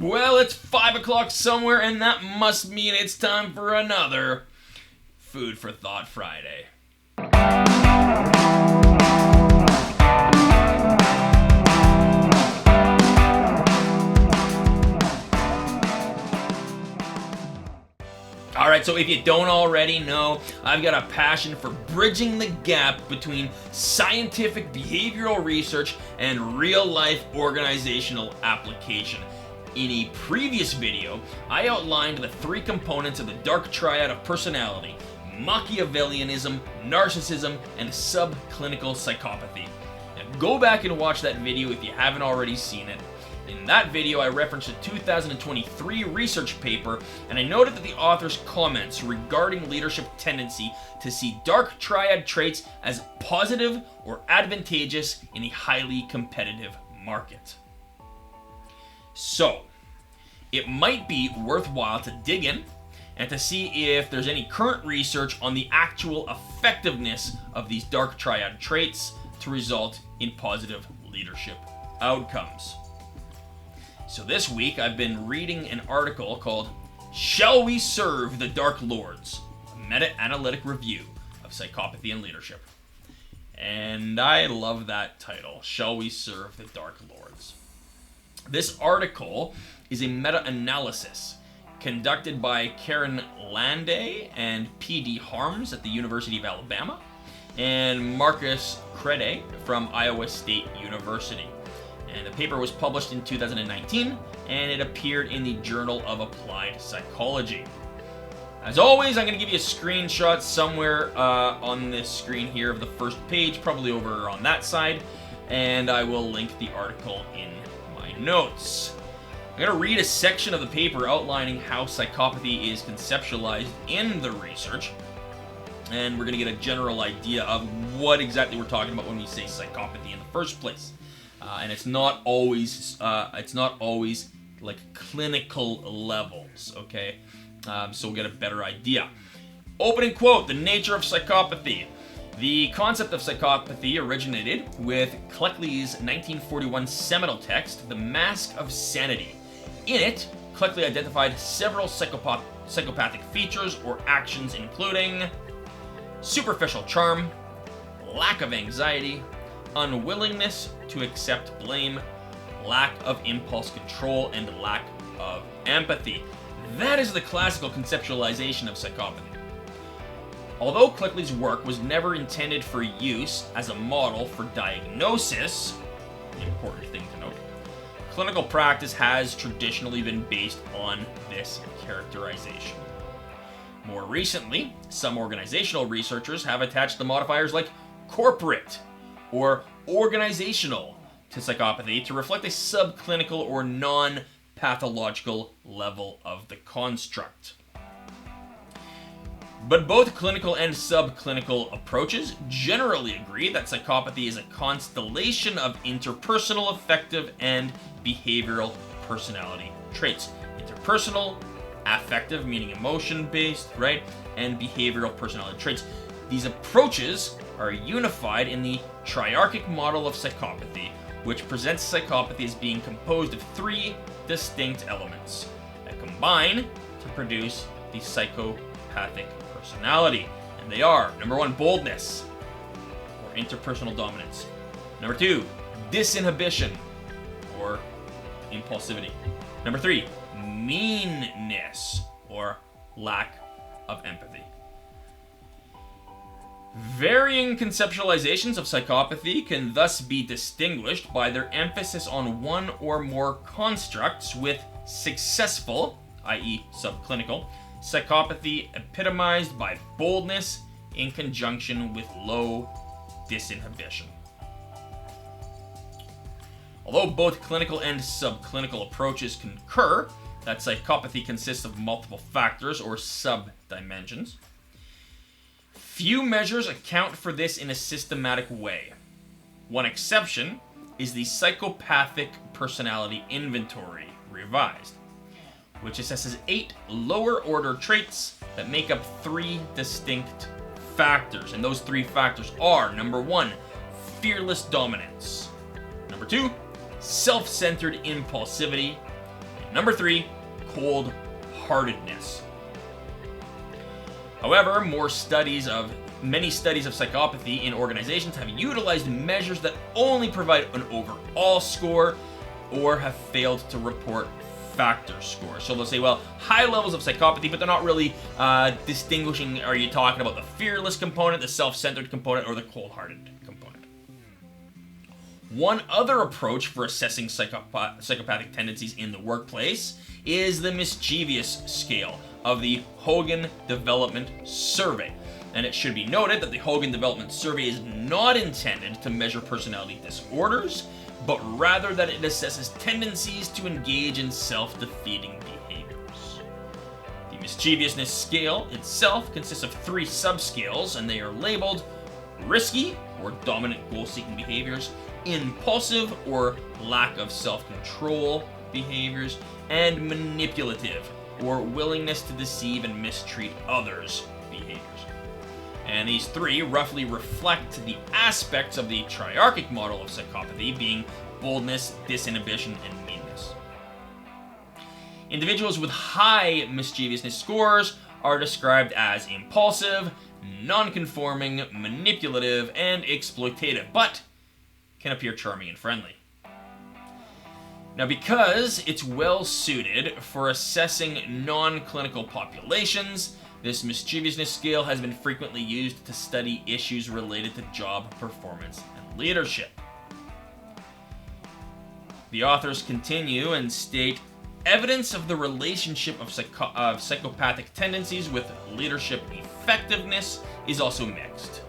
Well, it's 5 o'clock somewhere, and that must mean it's time for another Food for Thought Friday. Alright, so if you don't already know, I've got a passion for bridging the gap between scientific behavioral research and real-life organizational application. In a previous video, I outlined the three components of the dark triad of personality: Machiavellianism, narcissism, and subclinical psychopathy. Now, go back and watch that video if you haven't already seen it. In that video, I referenced a 2023 research paper, and I noted that the author's comments regarding leadership tendency to see dark triad traits as positive or advantageous in a highly competitive market. So, it might be worthwhile to dig in and to see if there's any current research on the actual effectiveness of these dark triad traits to result in positive leadership outcomes. So this week I've been reading an article called "Shall We Serve the Dark Lords? A Meta-Analytic Review of Psychopathy and Leadership." And I love that title, "Shall We Serve the Dark Lords?" This article is a meta-analysis conducted by Karen Landay and P.D. Harms at the University of Alabama and Marcus Crede from Iowa State University. And the paper was published in 2019, and it appeared in the Journal of Applied Psychology. As always, I'm going to give you a screenshot somewhere on this screen here of the first page, probably over on that side, and I will link the article in my notes. I'm going to read a section of the paper outlining how psychopathy is conceptualized in the research, and we're going to get a general idea of what exactly we're talking about when we say psychopathy in the first place. And it's not always like clinical levels, okay? So we'll get a better idea. Opening quote: "The nature of psychopathy. The concept of psychopathy originated with Cleckley's 1941 seminal text, The Mask of Sanity. In it, Cleckley identified several psychopathic features or actions, including superficial charm, lack of anxiety, unwillingness to accept blame, lack of impulse control, and lack of empathy." That is the classical conceptualization of psychopathy. Although Cleckley's work was never intended for use as a model for diagnosis, an important thing to note, clinical practice has traditionally been based on this characterization. More recently, some organizational researchers have attached the modifiers like corporate or organizational to psychopathy to reflect a subclinical or non-pathological level of the construct. But both clinical and subclinical approaches generally agree that psychopathy is a constellation of interpersonal, affective, and behavioral personality traits. Interpersonal, affective, meaning emotion-based, right? And behavioral personality traits. These approaches are unified in the triarchic model of psychopathy, which presents psychopathy as being composed of three distinct elements that combine to produce the psychopathic personality. And they are, number one, boldness, or interpersonal dominance. Number two, disinhibition, or impulsivity. Number three, meanness, or lack of empathy. Varying conceptualizations of psychopathy can thus be distinguished by their emphasis on one or more constructs, with successful, i.e. subclinical, psychopathy epitomized by boldness in conjunction with low disinhibition. Although both clinical and subclinical approaches concur that psychopathy consists of multiple factors or subdimensions, few measures account for this in a systematic way. One exception is the Psychopathic Personality Inventory, revised, which assesses 8 lower-order traits that make up 3 distinct factors. And those 3 factors are, number 1, fearless dominance. Number 2, self-centered impulsivity. Number 3, cold-heartedness. However, many studies of psychopathy in organizations have utilized measures that only provide an overall score or have failed to report factor scores. So they'll say, well, high levels of psychopathy, but they're not really distinguishing, are you talking about the fearless component, the self-centered component, or the cold-hearted component? One other approach for assessing psychopathic tendencies in the workplace is the mischievous scale of the Hogan Development Survey. And it should be noted that the Hogan Development Survey is not intended to measure personality disorders, but rather that it assesses tendencies to engage in self-defeating behaviors. The mischievousness scale itself consists of 3 subscales, and they are labeled risky, or dominant goal-seeking behaviors, impulsive, or lack of self-control behaviors, and manipulative, or willingness to deceive and mistreat others behaviors. And these 3 roughly reflect the aspects of the triarchic model of psychopathy, being boldness, disinhibition, and meanness. Individuals with high mischievousness scores are described as impulsive, non-conforming, manipulative, and exploitative, but can appear charming and friendly. Now, because it's well suited for assessing non-clinical populations, this mischievousness scale has been frequently used to study issues related to job performance and leadership. The authors continue and state, evidence of the relationship of psychopathic tendencies with leadership effectiveness is also mixed.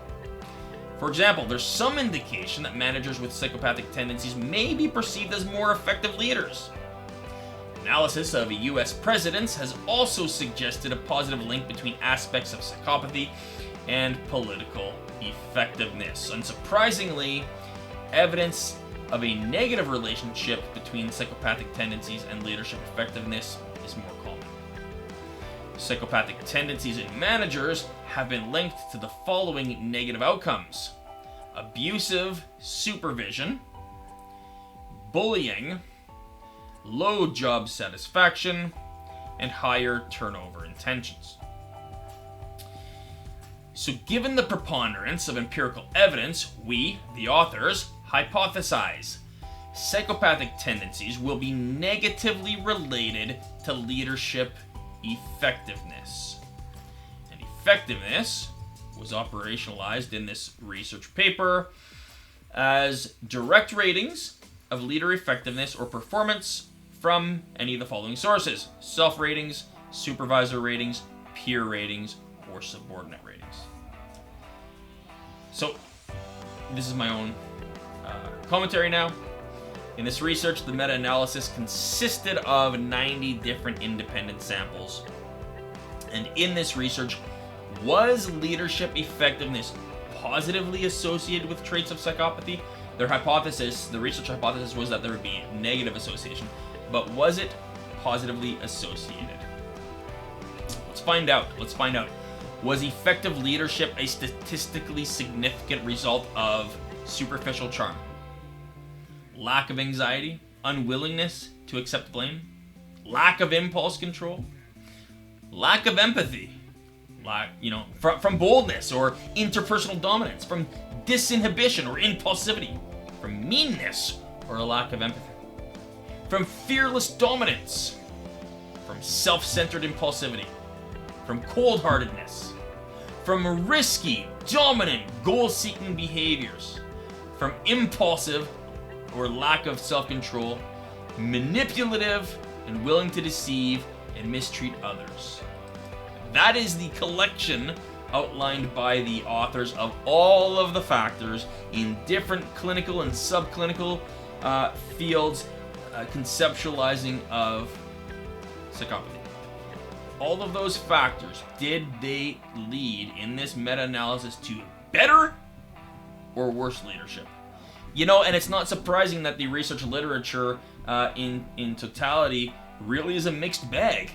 For example, there's some indication that managers with psychopathic tendencies may be perceived as more effective leaders. Analysis of US presidents has also suggested a positive link between aspects of psychopathy and political effectiveness. Unsurprisingly, evidence of a negative relationship between psychopathic tendencies and leadership effectiveness is more common. Psychopathic tendencies in managers have been linked to the following negative outcomes: abusive supervision, bullying, low job satisfaction, and higher turnover intentions. So given the preponderance of empirical evidence, we, the authors, hypothesize psychopathic tendencies will be negatively related to leadership effectiveness. And effectiveness was operationalized in this research paper as direct ratings of leader effectiveness or performance from any of the following sources: self-ratings, supervisor ratings, peer ratings, or subordinate ratings. So, this is my own commentary now. In this research, the meta-analysis consisted of 90 different independent samples. And in this research, was leadership effectiveness positively associated with traits of psychopathy? Their hypothesis, the research hypothesis, was that there would be negative association, but was it positively associated? Let's find out. Was effective leadership a statistically significant result of superficial charm, lack of anxiety, unwillingness to accept blame, lack of impulse control, lack of empathy, from boldness or interpersonal dominance, from disinhibition or impulsivity, from meanness or a lack of empathy, from fearless dominance, from self-centered impulsivity, from cold-heartedness, from risky, dominant, goal-seeking behaviors, from impulsive or lack of self-control, manipulative and willing to deceive and mistreat others. That is the collection outlined by the authors of all of the factors in different clinical and subclinical fields conceptualizing of psychopathy. All of those factors, did they lead in this meta-analysis to better or worse leadership? And it's not surprising that the research literature in totality really is a mixed bag,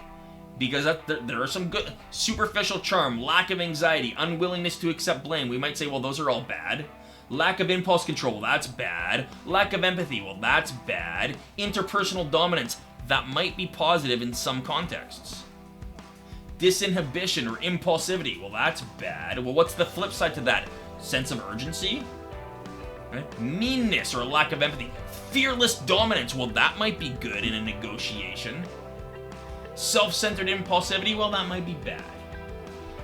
because there are some good superficial charm, lack of anxiety, unwillingness to accept blame. We might say, well, those are all bad. Lack of impulse control, that's bad. Lack of empathy, well, that's bad. Interpersonal dominance, that might be positive in some contexts. Disinhibition or impulsivity, well, that's bad. Well, what's the flip side to that? Sense of urgency? Right? Meanness or lack of empathy. Fearless dominance, well, that might be good in a negotiation. Self-centered impulsivity, well, that might be bad.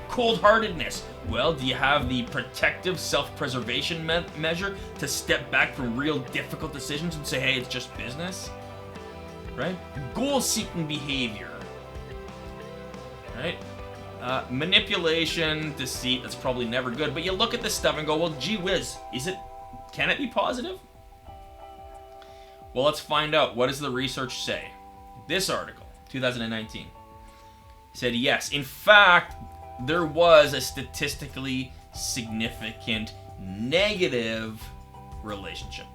Cold-heartedness, well, do you have the protective self-preservation measure to step back from real difficult decisions and say, hey, it's just business? Right? Goal-seeking behavior. Right? Manipulation, deceit, that's probably never good, but you look at this stuff and go, well, gee whiz, can it be positive? Well, let's find out. What does the research say? This article, 2019, said yes. In fact, there was a statistically significant negative relationship.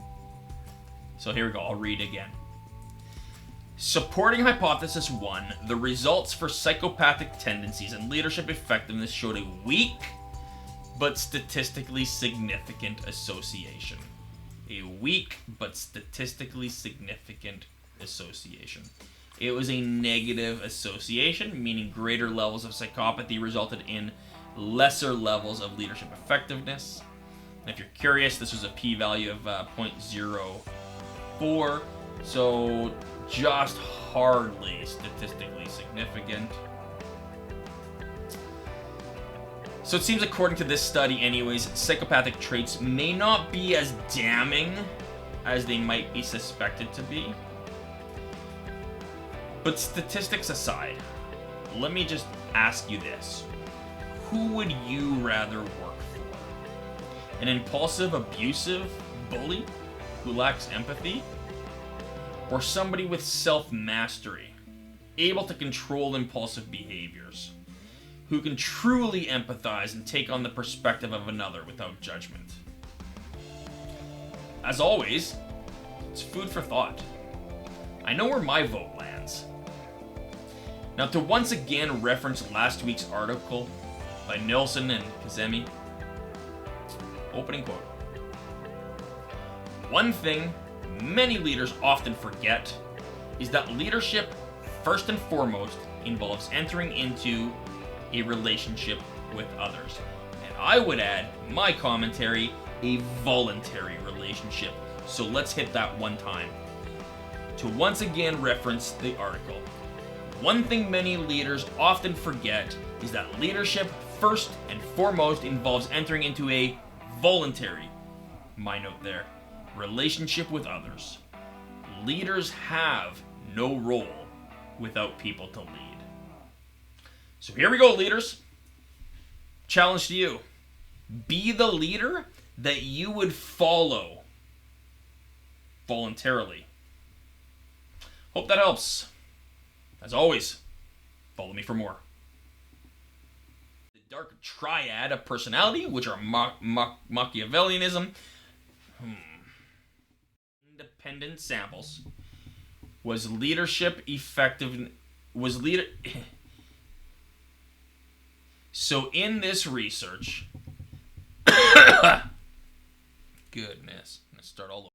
So here we go. I'll read again. Supporting hypothesis 1, the results for psychopathic tendencies and leadership effectiveness showed a weak but statistically significant association. A weak but statistically significant association. It was a negative association, meaning greater levels of psychopathy resulted in lesser levels of leadership effectiveness. And if you're curious, this was a p-value of 0.04, so just hardly statistically significant. So it seems, according to this study anyways, psychopathic traits may not be as damning as they might be suspected to be. But statistics aside, let me just ask you this. Who would you rather work for? An impulsive, abusive bully who lacks empathy? Or somebody with self-mastery, able to control impulsive behaviors, who can truly empathize and take on the perspective of another without judgment? As always, it's food for thought. I know where my vote lands. Now, to once again reference last week's article by Nilsson and Kazemi, opening quote. One thing many leaders often forget is that leadership, first and foremost, involves entering into a relationship with others. And I would add, my commentary, a voluntary relationship. So let's hit that one time. To once again reference the article, one thing many leaders often forget is that leadership, first and foremost, involves entering into a voluntary, my note there, relationship with others. Leaders have no role without people to lead. So here we go, leaders. Challenge to you. Be the leader that you would follow voluntarily. Hope that helps. As always, follow me for more. The dark triad of personality, which are Machiavellianism, independent samples, was leadership effective, so in this research, goodness, let's start all over.